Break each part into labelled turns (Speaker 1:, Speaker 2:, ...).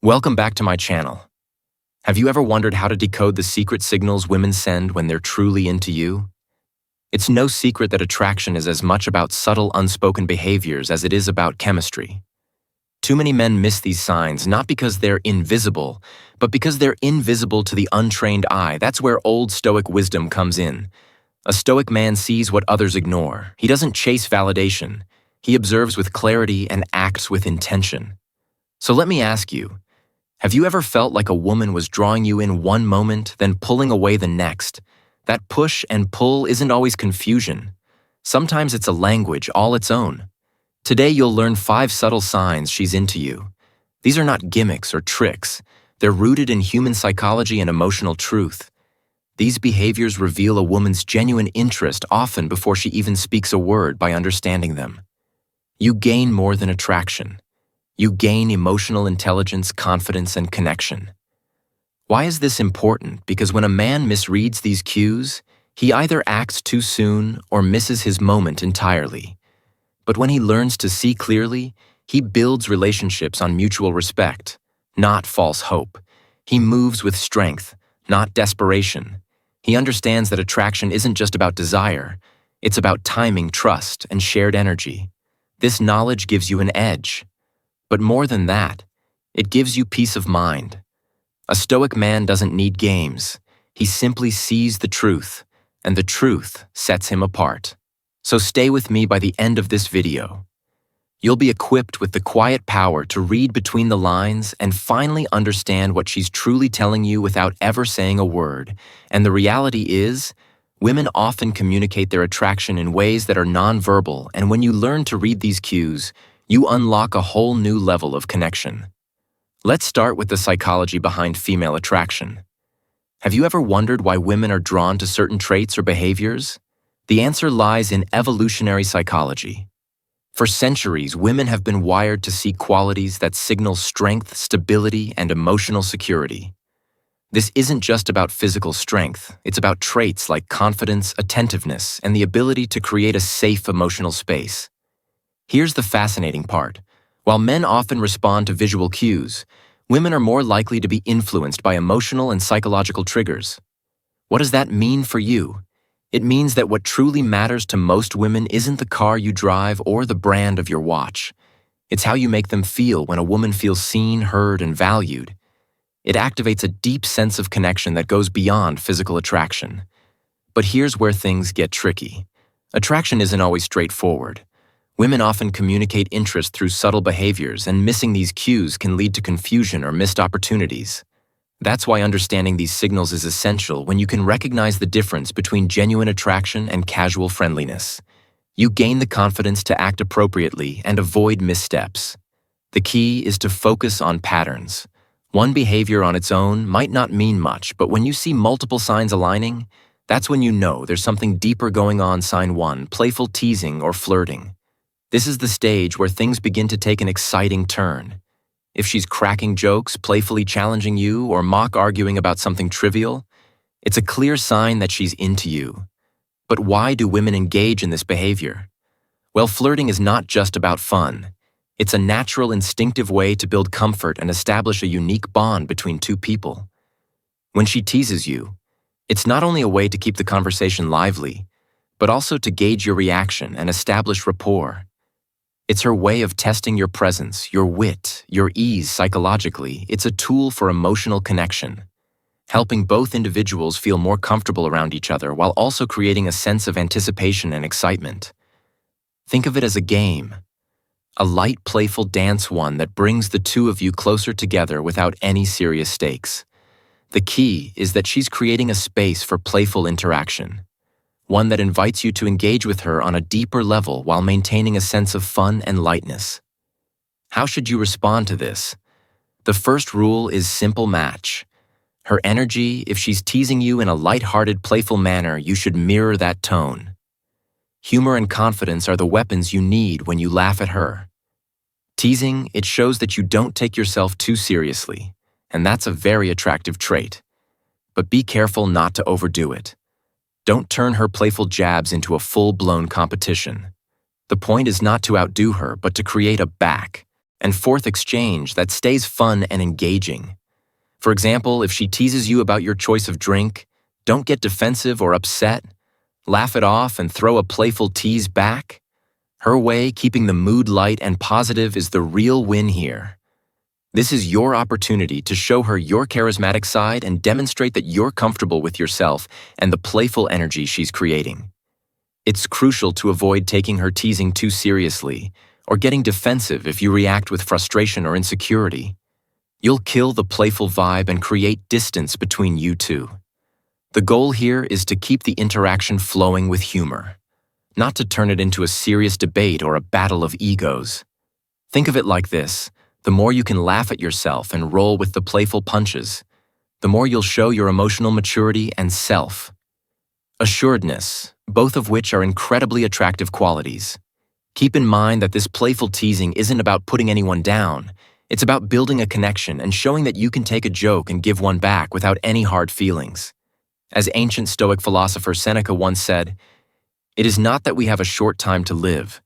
Speaker 1: Welcome back to my channel. Have you ever wondered how to decode the secret signals women send when they're truly into you? It's no secret that attraction is as much about subtle, unspoken behaviors as it is about chemistry. Too many men miss these signs not because they're invisible, but because they're invisible to the untrained eye. That's where old Stoic wisdom comes in. A Stoic man sees what others ignore. He doesn't chase validation. He observes with clarity and acts with intention. So let me ask you, have you ever felt like a woman was drawing you in one moment, then pulling away the next? That push and pull isn't always confusion. Sometimes it's a language all its own. Today you'll learn 5 subtle signs she's into you. These are not gimmicks or tricks. They're rooted in human psychology and emotional truth. These behaviors reveal a woman's genuine interest often before she even speaks a word by understanding them. You gain more than attraction. You gain emotional intelligence, confidence, and connection. Why is this important? Because when a man misreads these cues, he either acts too soon or misses his moment entirely. But when he learns to see clearly, he builds relationships on mutual respect, not false hope. He moves with strength, not desperation. He understands that attraction isn't just about desire, it's about timing, trust, and shared energy. This knowledge gives you an edge. But more than that, it gives you peace of mind. A Stoic man doesn't need games. He simply sees the truth, and the truth sets him apart. So stay with me by the end of this video. You'll be equipped with the quiet power to read between the lines and finally understand what she's truly telling you without ever saying a word. And the reality is, women often communicate their attraction in ways that are nonverbal, and when you learn to read these cues, you unlock a whole new level of connection. Let's start with the psychology behind female attraction. Have you ever wondered why women are drawn to certain traits or behaviors? The answer lies in evolutionary psychology. For centuries, women have been wired to seek qualities that signal strength, stability, and emotional security. This isn't just about physical strength, it's about traits like confidence, attentiveness, and the ability to create a safe emotional space. Here's the fascinating part. While men often respond to visual cues, women are more likely to be influenced by emotional and psychological triggers. What does that mean for you? It means that what truly matters to most women isn't the car you drive or the brand of your watch. It's how you make them feel when a woman feels seen, heard, and valued. It activates a deep sense of connection that goes beyond physical attraction. But here's where things get tricky. Attraction isn't always straightforward. Women often communicate interest through subtle behaviors, and missing these cues can lead to confusion or missed opportunities. That's why understanding these signals is essential when you can recognize the difference between genuine attraction and casual friendliness. You gain the confidence to act appropriately and avoid missteps. The key is to focus on patterns. One behavior on its own might not mean much, but when you see multiple signs aligning, that's when you know there's something deeper going on. Sign 1, playful teasing or flirting. This is the stage where things begin to take an exciting turn. If she's cracking jokes, playfully challenging you, or mock arguing about something trivial, it's a clear sign that she's into you. But why do women engage in this behavior? Well, flirting is not just about fun. It's a natural, instinctive way to build comfort and establish a unique bond between two people. When she teases you, it's not only a way to keep the conversation lively, but also to gauge your reaction and establish rapport. It's her way of testing your presence, your wit, your ease psychologically. It's a tool for emotional connection, helping both individuals feel more comfortable around each other while also creating a sense of anticipation and excitement. Think of it as a game, a light, playful dance, one that brings the two of you closer together without any serious stakes. The key is that she's creating a space for playful interaction, one that invites you to engage with her on a deeper level while maintaining a sense of fun and lightness. How should you respond to this? The first rule is simple: match her energy. If she's teasing you in a light-hearted, playful manner, you should mirror that tone. Humor and confidence are the weapons you need when you laugh at her. Teasing, it shows that you don't take yourself too seriously, and that's a very attractive trait. But be careful not to overdo it. Don't turn her playful jabs into a full-blown competition. The point is not to outdo her, but to create a And fourth, exchange that stays fun and engaging. For example, if she teases you about your choice of drink, don't get defensive or upset. Laugh it off and throw a playful tease back. Her way, keeping the mood light and positive, is the real win here. This is your opportunity to show her your charismatic side and demonstrate that you're comfortable with yourself and the playful energy she's creating. It's crucial to avoid taking her teasing too seriously or getting defensive if you react with frustration or insecurity. You'll kill the playful vibe and create distance between you two. The goal here is to keep the interaction flowing with humor, not to turn it into a serious debate or a battle of egos. Think of it like this: the more you can laugh at yourself and roll with the playful punches, the more you'll show your emotional maturity and self-assuredness, both of which are incredibly attractive qualities. Keep in mind that this playful teasing isn't about putting anyone down. It's about building a connection and showing that you can take a joke and give one back without any hard feelings. As ancient Stoic philosopher Seneca once said, "It is not that we have a short time to live,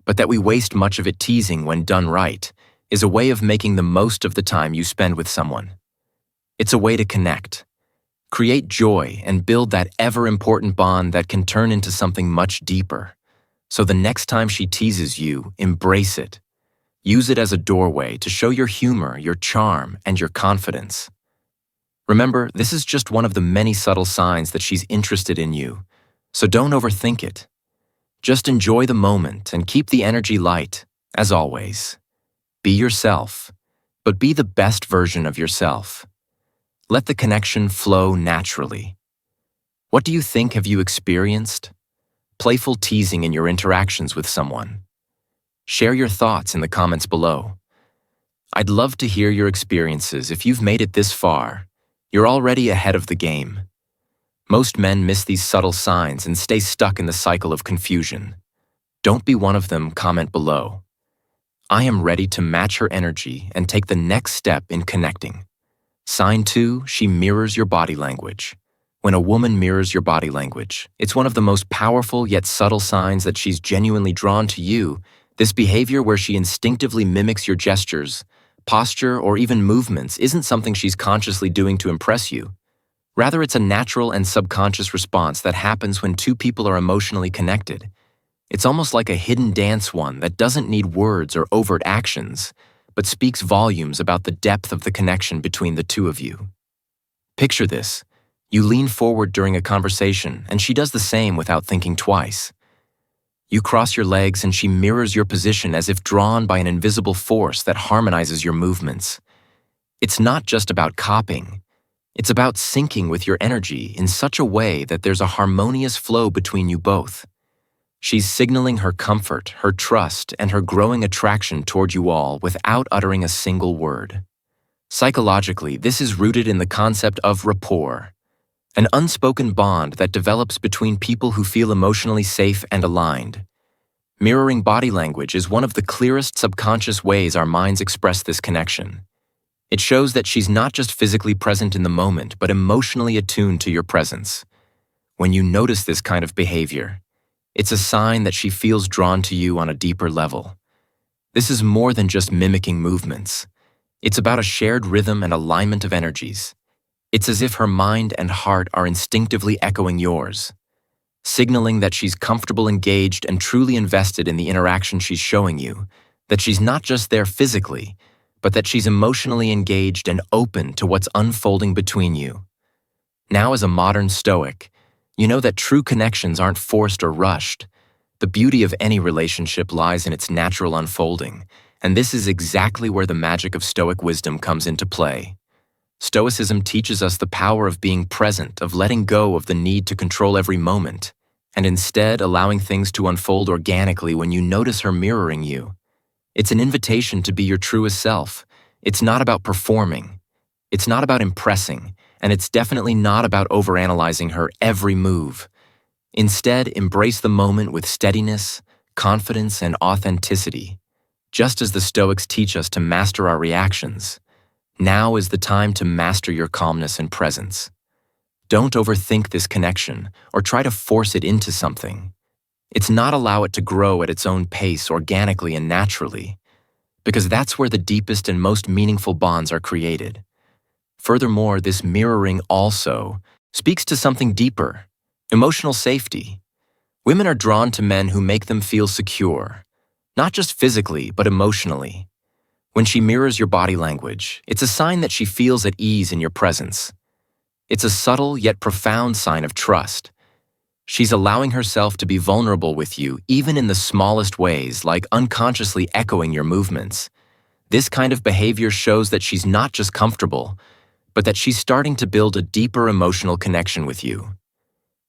Speaker 1: but that we waste much of it teasing when done right is a way of making the most of the time you spend with someone." It's a way to connect, create joy, and build that ever-important bond that can turn into something much deeper. So the next time she teases you, embrace it. Use it as a doorway to show your humor, your charm, and your confidence. Remember, this is just one of the many subtle signs that she's interested in you, so don't overthink it. Just enjoy the moment and keep the energy light, as always. Be yourself, but be the best version of yourself. Let the connection flow naturally. What do you think have you experienced? Playful teasing in your interactions with someone? Share your thoughts in the comments below. I'd love to hear your experiences. If you've made it this far, you're already ahead of the game. Most men miss these subtle signs and stay stuck in the cycle of confusion. Don't be one of them. Comment below. I am ready to match her energy and take the next step in connecting. Sign 2, she mirrors your body language. When a woman mirrors your body language, it's one of the most powerful yet subtle signs that she's genuinely drawn to you. This behavior, where she instinctively mimics your gestures, posture, or even movements, isn't something she's consciously doing to impress you. Rather, it's a natural and subconscious response that happens when two people are emotionally connected. It's almost like a hidden dance, one that doesn't need words or overt actions, but speaks volumes about the depth of the connection between the two of you. Picture this. You lean forward during a conversation, and she does the same without thinking twice. You cross your legs and she mirrors your position as if drawn by an invisible force that harmonizes your movements. It's not just about copying. It's about syncing with your energy in such a way that there's a harmonious flow between you both. She's signaling her comfort, her trust, and her growing attraction toward you all without uttering a single word. Psychologically, this is rooted in the concept of rapport, an unspoken bond that develops between people who feel emotionally safe and aligned. Mirroring body language is one of the clearest subconscious ways our minds express this connection. It shows that she's not just physically present in the moment, but emotionally attuned to your presence. When you notice this kind of behavior, it's a sign that she feels drawn to you on a deeper level. This is more than just mimicking movements. It's about a shared rhythm and alignment of energies. It's as if her mind and heart are instinctively echoing yours, signaling that she's comfortable, engaged, and truly invested in the interaction she's showing you, that she's not just there physically, but that she's emotionally engaged and open to what's unfolding between you. Now, as a modern Stoic, you know that true connections aren't forced or rushed. The beauty of any relationship lies in its natural unfolding, and this is exactly where the magic of Stoic wisdom comes into play. Stoicism teaches us the power of being present, of letting go of the need to control every moment, and instead allowing things to unfold organically when you notice her mirroring you. It's an invitation to be your truest self. It's not about performing. It's not about impressing, and it's definitely not about overanalyzing her every move. Instead, embrace the moment with steadiness, confidence, and authenticity. Just as the Stoics teach us to master our reactions, now is the time to master your calmness and presence. Don't overthink this connection or try to force it into something. It's not allow it to grow at its own pace organically and naturally. because that's where the deepest and most meaningful bonds are created. Furthermore, this mirroring also speaks to something deeper: emotional safety. Women are drawn to men who make them feel secure, not just physically, but emotionally. When she mirrors your body language, it's a sign that she feels at ease in your presence. It's a subtle yet profound sign of trust. She's allowing herself to be vulnerable with you, even in the smallest ways, like unconsciously echoing your movements. This kind of behavior shows that she's not just comfortable, but that she's starting to build a deeper emotional connection with you.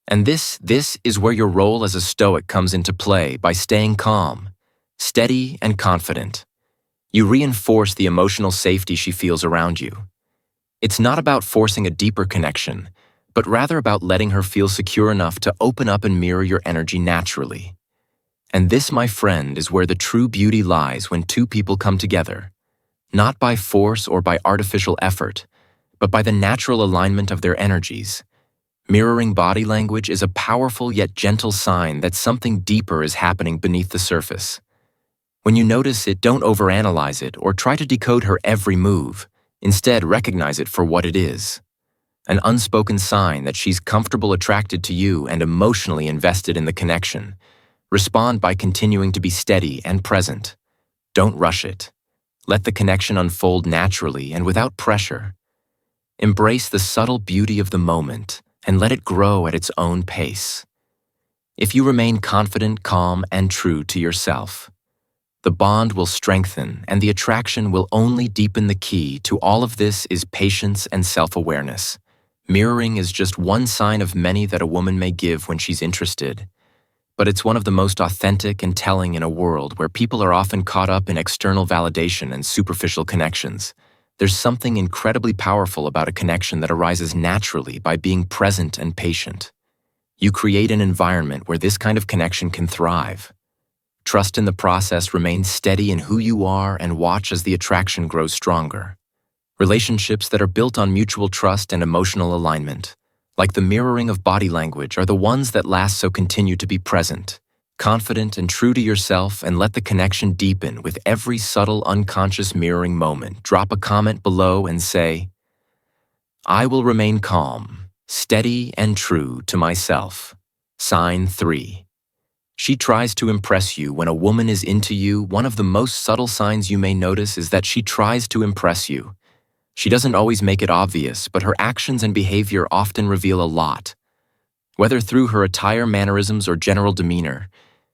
Speaker 1: And this is where your role as a Stoic comes into play by staying calm, steady, and confident. You reinforce the emotional safety she feels around you. It's not about forcing a deeper connection, but rather about letting her feel secure enough to open up and mirror your energy naturally. And this, my friend, is where the true beauty lies when two people come together, not by force or by artificial effort, but by the natural alignment of their energies. Mirroring body language is a powerful yet gentle sign that something deeper is happening beneath the surface. When you notice it, don't overanalyze it or try to decode her every move. Instead, recognize it for what it is: an unspoken sign that she's comfortable, attracted to you, and emotionally invested in the connection. Respond by continuing to be steady and present. Don't rush it. Let the connection unfold naturally and without pressure. Embrace the subtle beauty of the moment and let it grow at its own pace. If you remain confident, calm, and true to yourself, the bond will strengthen and the attraction will only deepen. The key to all of this is patience and self-awareness. Mirroring is just one sign of many that a woman may give when she's interested, but it's one of the most authentic and telling in a world where people are often caught up in external validation and superficial connections. There's something incredibly powerful about a connection that arises naturally by being present and patient. You create an environment where this kind of connection can thrive. Trust in the process, remain steady in who you are, and watch as the attraction grows stronger. Relationships that are built on mutual trust and emotional alignment, like the mirroring of body language, are the ones that last. So continue to be present, confident, and true to yourself, and let the connection deepen with every subtle, unconscious mirroring moment. Drop a comment below and say, "I will remain calm, steady, and true to myself." Sign 3. She tries to impress you. When a woman is into you, one of the most subtle signs you may notice is that she tries to impress you. She doesn't always make it obvious, but her actions and behavior often reveal a lot. Whether through her attire, mannerisms, or general demeanor,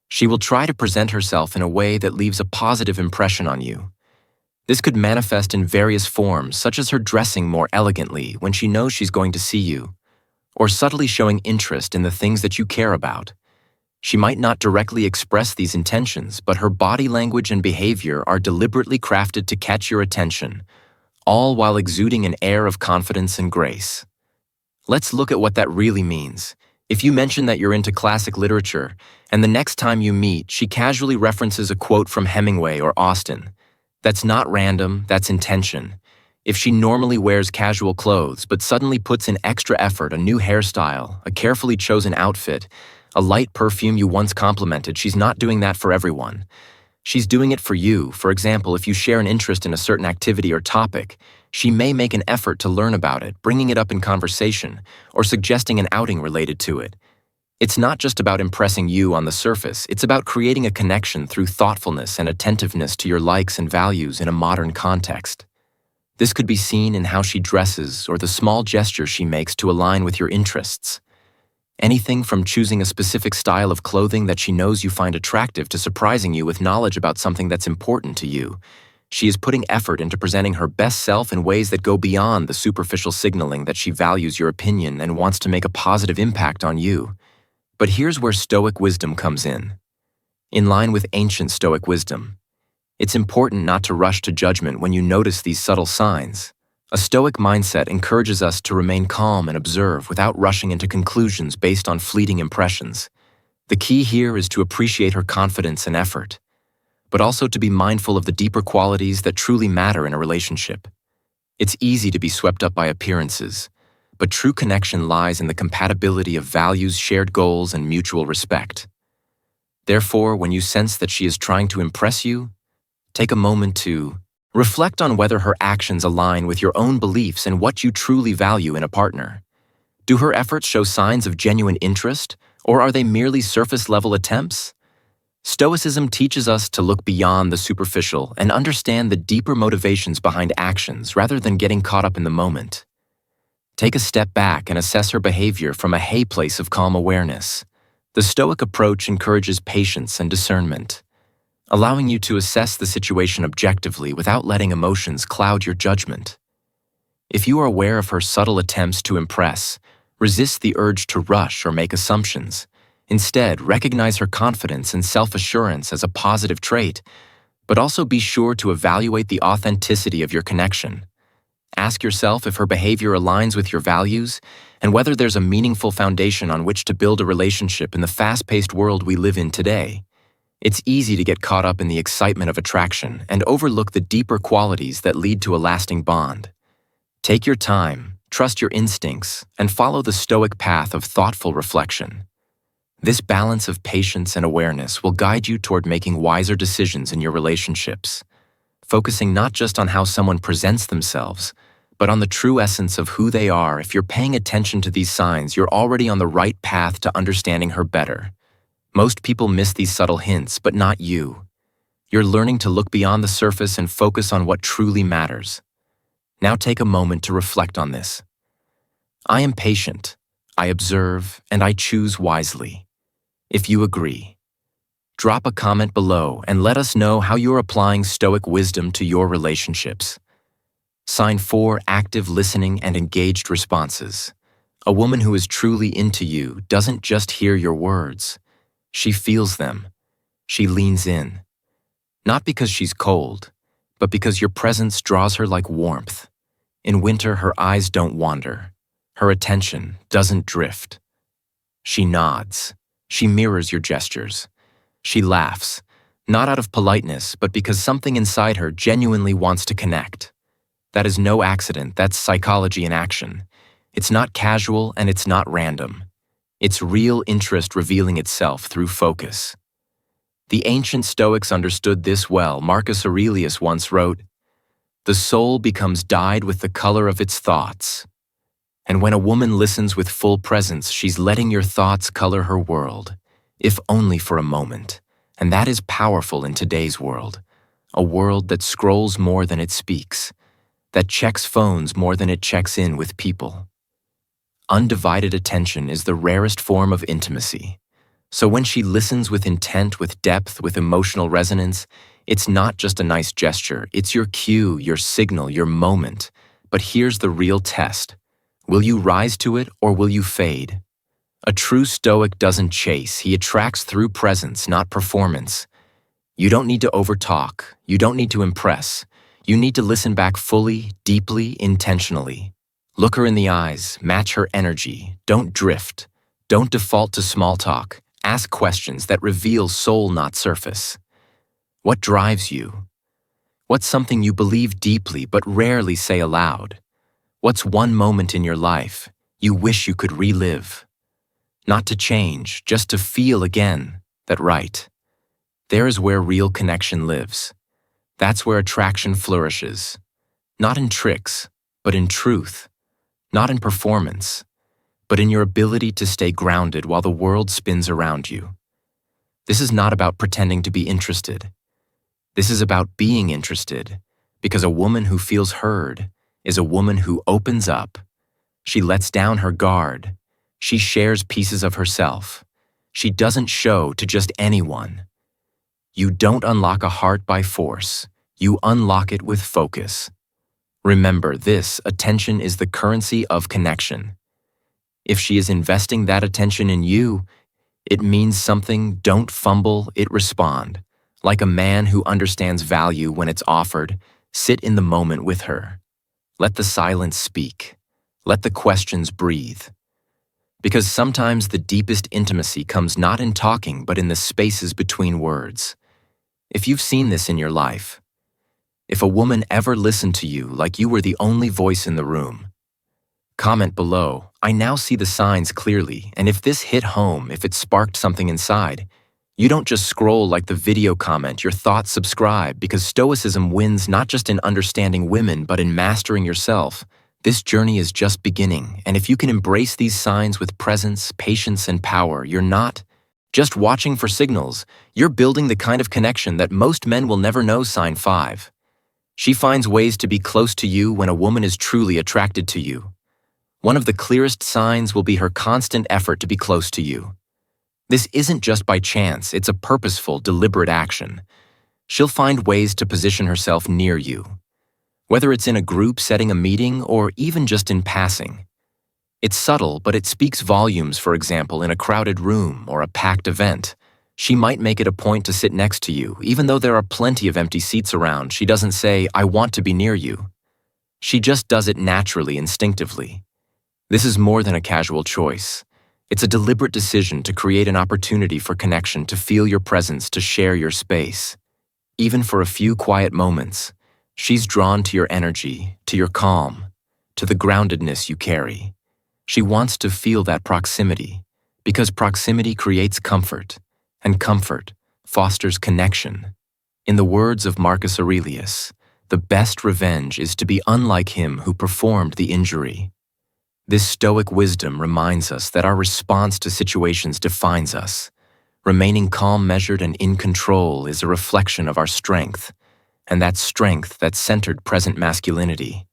Speaker 1: she will try to present herself in a way that leaves a positive impression on you. This could manifest in various forms, such as her dressing more elegantly when she knows she's going to see you, or subtly showing interest in the things that you care about. She might not directly express these intentions, but her body language and behavior are deliberately crafted to catch your attention, all while exuding an air of confidence and grace. Let's look at what that really means. If you mention that you're into classic literature, and the next time you meet, she casually references a quote from Hemingway or Austen, that's not random, that's intention. If she normally wears casual clothes, but suddenly puts in extra effort, a new hairstyle, a carefully chosen outfit, a light perfume you once complimented, she's not doing that for everyone. She's doing it for you. For example, if you share an interest in a certain activity or topic, she may make an effort to learn about it, bringing it up in conversation, or suggesting an outing related to it. It's not just about impressing you on the surface, it's about creating a connection through thoughtfulness and attentiveness to your likes and values in a modern context. This could be seen in how she dresses or the small gestures she makes to align with your interests. Anything from choosing a specific style of clothing that she knows you find attractive to surprising you with knowledge about something that's important to you. She is putting effort into presenting her best self in ways that go beyond the superficial signaling that she values your opinion and wants to make a positive impact on you. But here's where Stoic wisdom comes in. In line with ancient Stoic wisdom, it's important not to rush to judgment when you notice these subtle signs. A Stoic mindset encourages us to remain calm and observe without rushing into conclusions based on fleeting impressions. The key here is to appreciate her confidence and effort, but also to be mindful of the deeper qualities that truly matter in a relationship. It's easy to be swept up by appearances, but true connection lies in the compatibility of values, shared goals, and mutual respect. Therefore, when you sense that she is trying to impress you, Take a moment to reflect on whether her actions align with your own beliefs and what you truly value in a partner. Do her efforts show signs of genuine interest, or are they merely surface-level attempts? Stoicism teaches us to look beyond the superficial and understand the deeper motivations behind actions rather than getting caught up in the moment. Take a step back and assess her behavior from a hey place of calm awareness. The Stoic approach encourages patience and discernment, allowing you to assess the situation objectively without letting emotions cloud your judgment. If you are aware of her subtle attempts to impress, resist the urge to rush or make assumptions. Instead, recognize her confidence and self-assurance as a positive trait, but also be sure to evaluate the authenticity of your connection. Ask yourself if her behavior aligns with your values and whether there's a meaningful foundation on which to build a relationship in the fast-paced world we live in today. It's easy to get caught up in the excitement of attraction and overlook the deeper qualities that lead to a lasting bond. Take your time, trust your instincts, and follow the Stoic path of thoughtful reflection. This balance of patience and awareness will guide you toward making wiser decisions in your relationships, focusing not just on how someone presents themselves, but on the true essence of who they are. If you're paying attention to these signs, you're already on the right path to understanding her better. Most people miss these subtle hints, but not you. You're learning to look beyond the surface and focus on what truly matters. Now take a moment to reflect on this. I am patient, I observe, and I choose wisely. If you agree, drop a comment below and let us know how you're applying Stoic wisdom to your relationships. Sign 4: active listening and engaged responses. A woman who is truly into you doesn't just hear your words. She feels them. She leans in. Not because she's cold, but because your presence draws her like warmth. In winter, her eyes don't wander. Her attention doesn't drift. She nods. She mirrors your gestures. She laughs, not out of politeness, but because something inside her genuinely wants to connect. That is no accident. That's psychology in action. It's not casual and it's not random. It's real interest revealing itself through focus. The ancient Stoics understood this well. Marcus Aurelius once wrote, "The soul becomes dyed with the color of its thoughts." And when a woman listens with full presence, she's letting your thoughts color her world, if only for a moment. And that is powerful in today's world. A world that scrolls more than it speaks, that checks phones more than it checks in with people. Undivided attention is the rarest form of intimacy. So when she listens with intent, with depth, with emotional resonance, it's not just a nice gesture. It's your cue, your signal, your moment. But here's the real test. Will you rise to it or will you fade? A true Stoic doesn't chase. He attracts through presence, not performance. You don't need to overtalk. You don't need to impress. You need to listen back fully, deeply, intentionally. Look her in the eyes, match her energy. Don't drift. Don't default to small talk. Ask questions that reveal soul, not surface. What drives you? What's something you believe deeply but rarely say aloud? What's one moment in your life you wish you could relive? Not to change, just to feel again that right. There is where real connection lives. That's where attraction flourishes. Not in tricks, but in truth. Not in performance, but in your ability to stay grounded while the world spins around you. This is not about pretending to be interested. This is about being interested, because a woman who feels heard is a woman who opens up. She lets down her guard. She shares pieces of herself. She doesn't show to just anyone. You don't unlock a heart by force. You unlock it with focus. Remember this, attention is the currency of connection. If she is investing that attention in you, it means something. Don't fumble, it respond. Like a man who understands value when it's offered, sit in the moment with her. Let the silence speak. Let the questions breathe. Because sometimes the deepest intimacy comes not in talking, but in the spaces between words. If you've seen this in your life, if a woman ever listened to you like you were the only voice in the room, comment below. I now see the signs clearly, and if this hit home, if it sparked something inside, You don't just scroll like the video comment, your thoughts subscribe, because Stoicism wins not just in understanding women but in mastering yourself. This journey is just beginning, and if you can embrace these signs with presence, patience, and power, you're not just watching for signals, you're building the kind of connection that most men will never know. Sign 5. She finds ways to be close to you when a woman is truly attracted to you. One of the clearest signs will be her constant effort to be close to you. This isn't just by chance, it's a purposeful, deliberate action. She'll find ways to position herself near you, whether it's in a group setting a meeting or even just in passing. It's subtle, but it speaks volumes. For example, in a crowded room or a packed event, she might make it a point to sit next to you, even though there are plenty of empty seats around. She doesn't say, "I want to be near you." She just does it naturally, instinctively. This is more than a casual choice. It's a deliberate decision to create an opportunity for connection, to feel your presence, to share your space. Even for a few quiet moments, she's drawn to your energy, to your calm, to the groundedness you carry. She wants to feel that proximity, because proximity creates comfort, and comfort fosters connection. In the words of Marcus Aurelius, the best revenge is to be unlike him who performed the injury. This Stoic wisdom reminds us that our response to situations defines us. Remaining calm, measured, and in control is a reflection of our strength, and that strength, that centered present masculinity,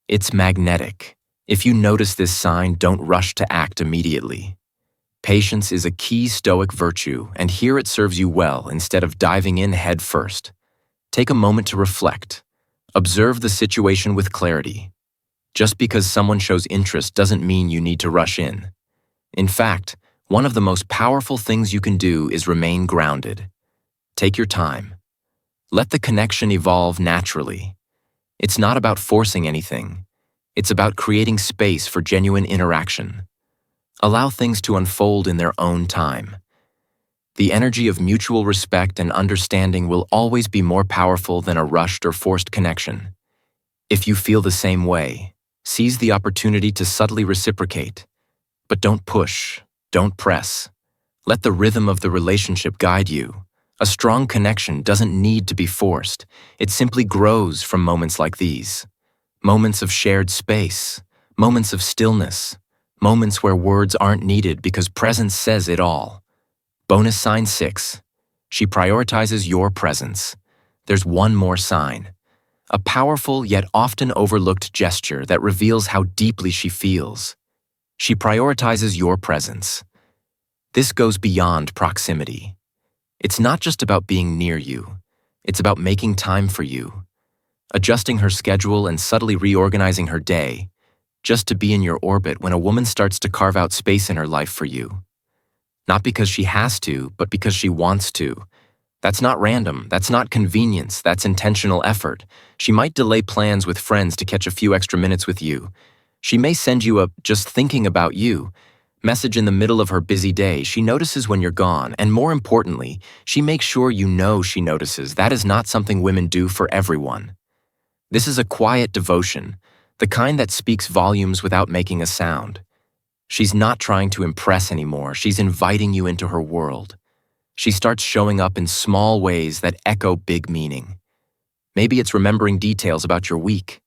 Speaker 1: it's magnetic. If you notice this sign, don't rush to act immediately. Patience is a key Stoic virtue, and here it serves you well instead of diving in head first. Take a moment to reflect. Observe the situation with clarity. Just because someone shows interest doesn't mean you need to rush in. In fact, one of the most powerful things you can do is remain grounded. Take your time. Let the connection evolve naturally. It's not about forcing anything. It's about creating space for genuine interaction. Allow things to unfold in their own time. The energy of mutual respect and understanding will always be more powerful than a rushed or forced connection. If you feel the same way, seize the opportunity to subtly reciprocate. But don't push, don't press. Let the rhythm of the relationship guide you. A strong connection doesn't need to be forced. It simply grows from moments like these. Moments of shared space, moments of stillness, moments where words aren't needed because presence says it all. Bonus sign 6. She prioritizes your presence. There's one more sign. A powerful yet often overlooked gesture that reveals how deeply she feels. She prioritizes your presence. This goes beyond proximity. It's not just about being near you. It's about making time for you, adjusting her schedule and subtly reorganizing her day, just to be in your orbit. When a woman starts to carve out space in her life for you, not because she has to, but because she wants to. That's not random, that's not convenience, that's intentional effort. She might delay plans with friends to catch a few extra minutes with you. She may send you a "just thinking about you" message in the middle of her busy day. She notices when you're gone, and more importantly, she makes sure you know she notices. That is not something women do for everyone. This is a quiet devotion, the kind that speaks volumes without making a sound. She's not trying to impress anymore, she's inviting you into her world. She starts showing up in small ways that echo big meaning. Maybe it's remembering details about your week.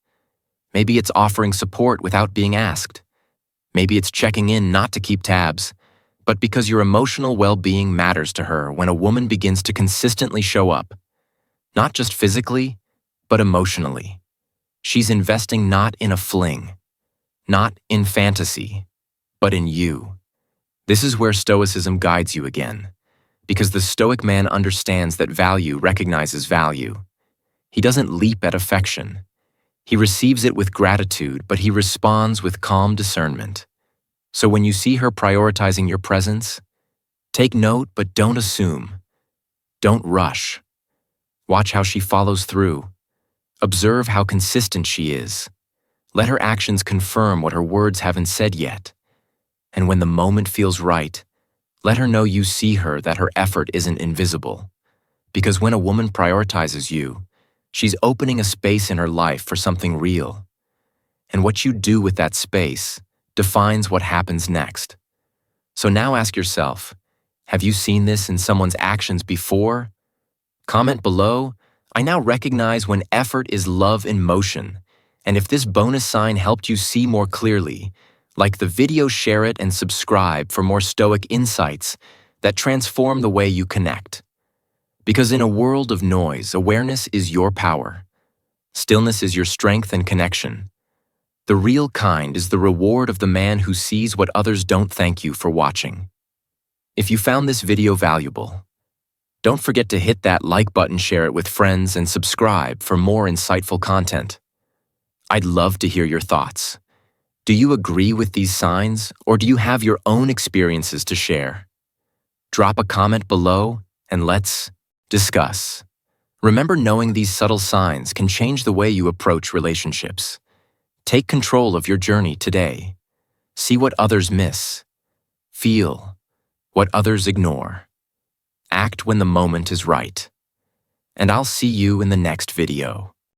Speaker 1: Maybe it's offering support without being asked. Maybe it's checking in not to keep tabs, but because your emotional well-being matters to her. When a woman begins to consistently show up, not just physically, but emotionally, she's investing not in a fling, not in fantasy, but in you. This is where Stoicism guides you again. Because the Stoic man understands that value recognizes value. He doesn't leap at affection. He receives it with gratitude, but he responds with calm discernment. So when you see her prioritizing your presence, take note but don't assume. Don't rush. Watch how she follows through. Observe how consistent she is. Let her actions confirm what her words haven't said yet. And when the moment feels right, let her know you see her, that her effort isn't invisible. Because when a woman prioritizes you, she's opening a space in her life for something real. And what you do with that space defines what happens next. So now ask yourself, Have you seen this in someone's actions before? Comment below. I now recognize when effort is love in motion. And if this bonus sign helped you see more clearly, like the video, share it and subscribe for more Stoic insights that transform the way you connect. Because in a world of noise, awareness is your power. Stillness is your strength and connection. The real kind is the reward of the man who sees what others don't. Thank you for watching. If you found this video valuable, don't forget to hit that like button, share it with friends, and subscribe for more insightful content. I'd love to hear your thoughts. Do you agree with these signs, or do you have your own experiences to share? Drop a comment below and let's discuss. Remember, knowing these subtle signs can change the way you approach relationships. Take control of your journey today. See what others miss. Feel what others ignore. Act when the moment is right. And I'll see you in the next video.